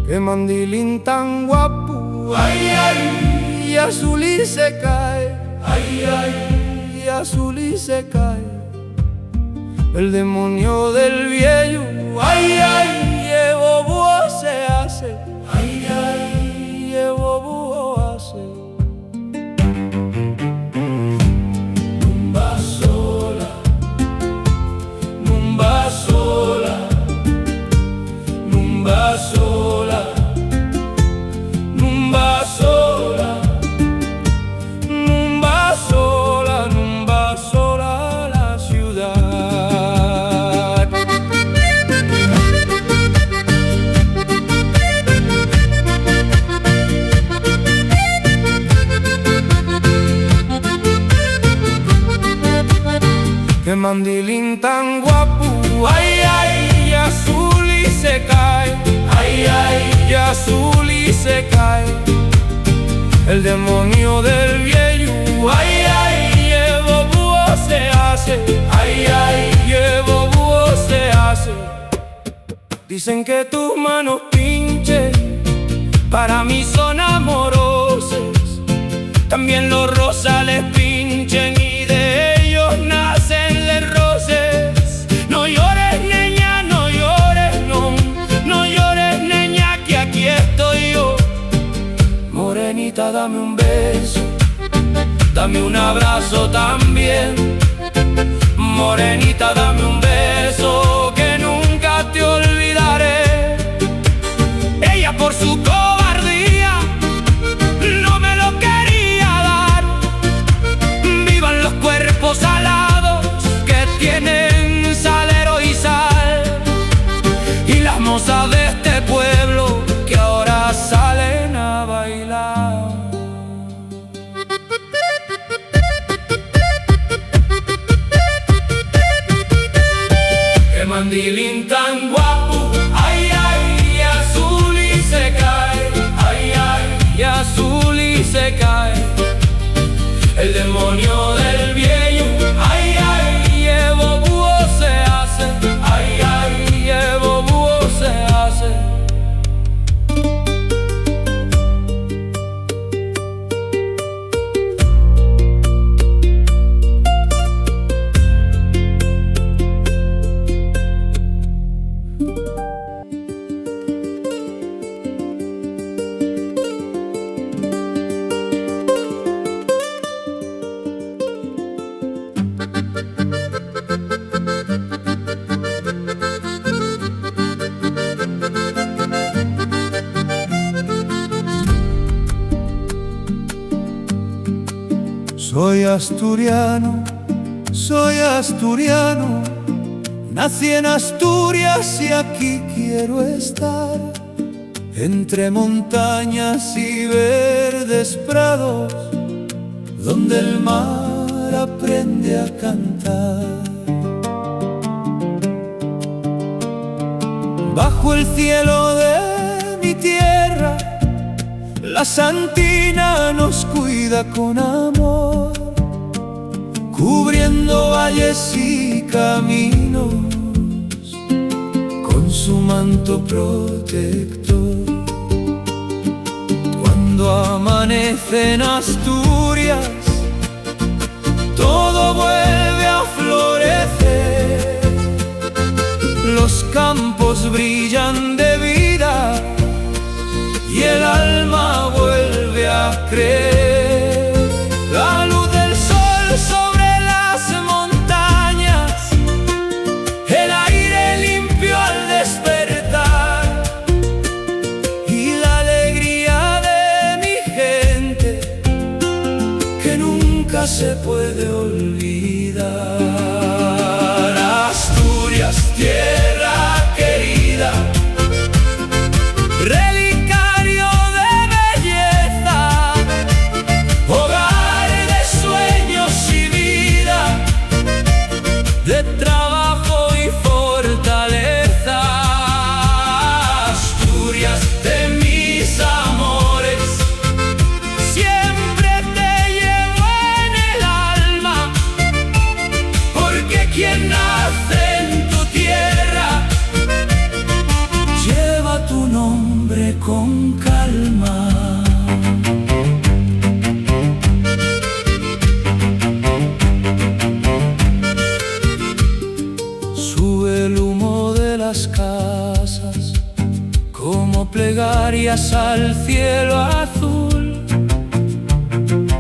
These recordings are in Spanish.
Qué mandilín tan guapo, ay, ay, y azul y se cae, ay, ay, y azul y se cae. El demonio del viejo, ay, ay, y bobo se hace, ay, ay, y bobo hace. Numba sola, numba sola, numba sola. Numba sola, numba sola, numba sola la ciudad. Qué mandilín tan guapo, ay, ay, y azul y se cae, ay, ay, y azul y se cae. El demonio del viejo, ay, ay, y bobo se hace, ay, ay, y bobo se hace. Dicen que tus manos pinches para mí son amorosas, también los rosales pinchen y de ellos nacen les roces. No llores, niña, no llores, no, no llores, niña, que aquí estoy yo. Morenita, dame un beso, dame un abrazo también. Morenita, dame un beso que nunca te olvidaré. Ella por su cobardía no me lo quería dar. Vivan los cuerpos salados que tienen salero y sal, y las mozas de este pueblo que ahora salen a bailar. Qué mandilín tan guapo, ay, ay, y azul y se cae, ay, ay, y azul y se cae. El demonio del viejo, ay, ay, y bobo se hace, ay, ay, y bobo se hace. Soy asturiano, nací en Asturias y aquí quiero estar, entre montañas y verdes prados, donde el mar aprende a cantar. Bajo el cielo de mi tierra, la santina nos cuida con amor, cubriendo valles y caminos con su manto protector. Cuando amanece en Asturias, todo vuelve a florecer, los campos brillan de vida y el alma vuelve a creer. La luz del sol sobre las montañas, el aire limpio al despertar y la alegría de mi gente que nunca se puede olvidar. Asturias, tierra querida, relicario de belleza, hogar de sueños y vida, de trabajo y fortaleza. Asturias de mi como plegarias al cielo azul,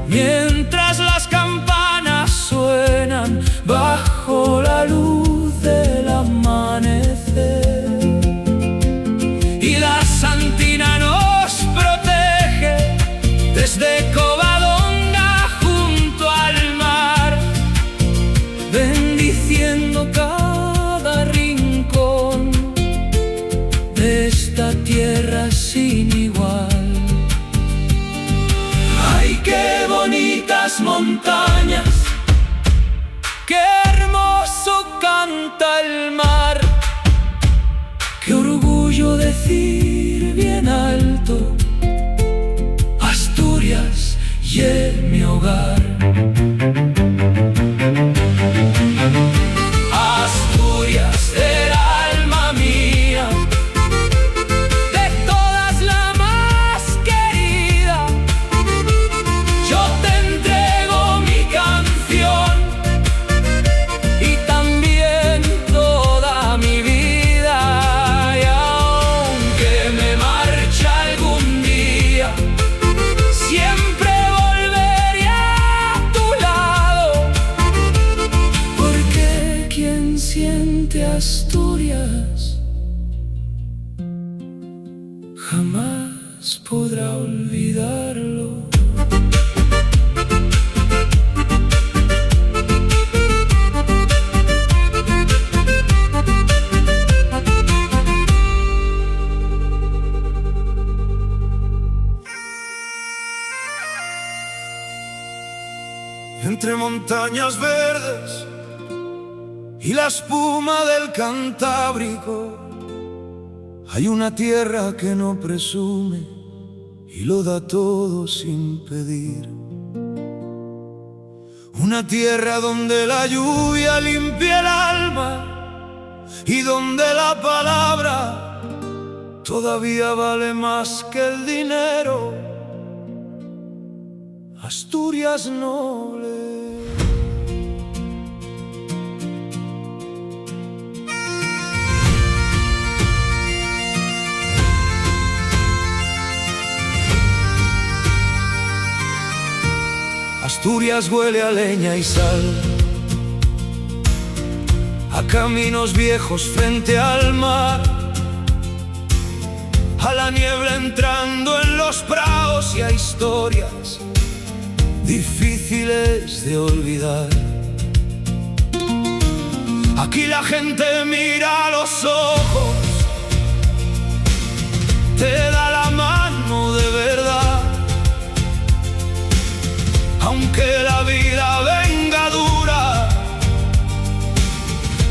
mientras las campanas suenan bajo la luz del amanecer. Y la santina nos protege desde Covadonga junto al mar, bendiciendo cada rincón de esta tierra sin igual. ¡Ay, qué bonitas montañas! ¡Qué hermoso canta el mar! ¡Qué orgullo decir bien alto: Asturias y mi hogar! Asturias del alma mía, de todas la más querida, yo te entrego mi canción y también toda mi vida. Y aunque me marche algún día, siempre volveré a tu lado, porque quien siente Asturias jamás podrá olvidarlo. Entre montañas verdes y la espuma del Cantábrico, hay una tierra que no presume y lo da todo sin pedir. Una tierra donde la lluvia limpia el alma y donde la palabra todavía vale más que el dinero. Asturias noble. Asturias huele a leña y sal, a caminos viejos frente al mar, a la niebla entrando en los prados y a historias difíciles de olvidar. Aquí la gente mira a los ojos, te da la mano de verdad. Aunque la vida venga dura,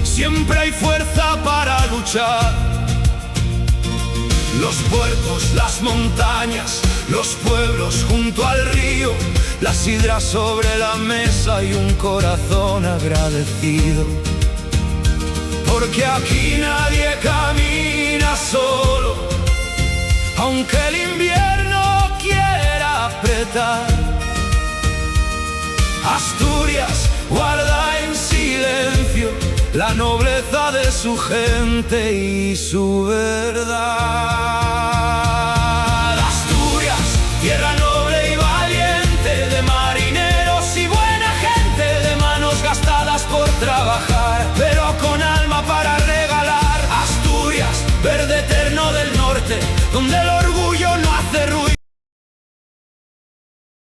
siempre hay fuerza para luchar. Los puertos, las montañas, los pueblos junto al río, la sidra sobre la mesa y un corazón agradecido. Porque aquí nadie camina solo, aunque el invierno quiera apretar. Asturias guarda en silencio la nobleza de su gente y su verdad.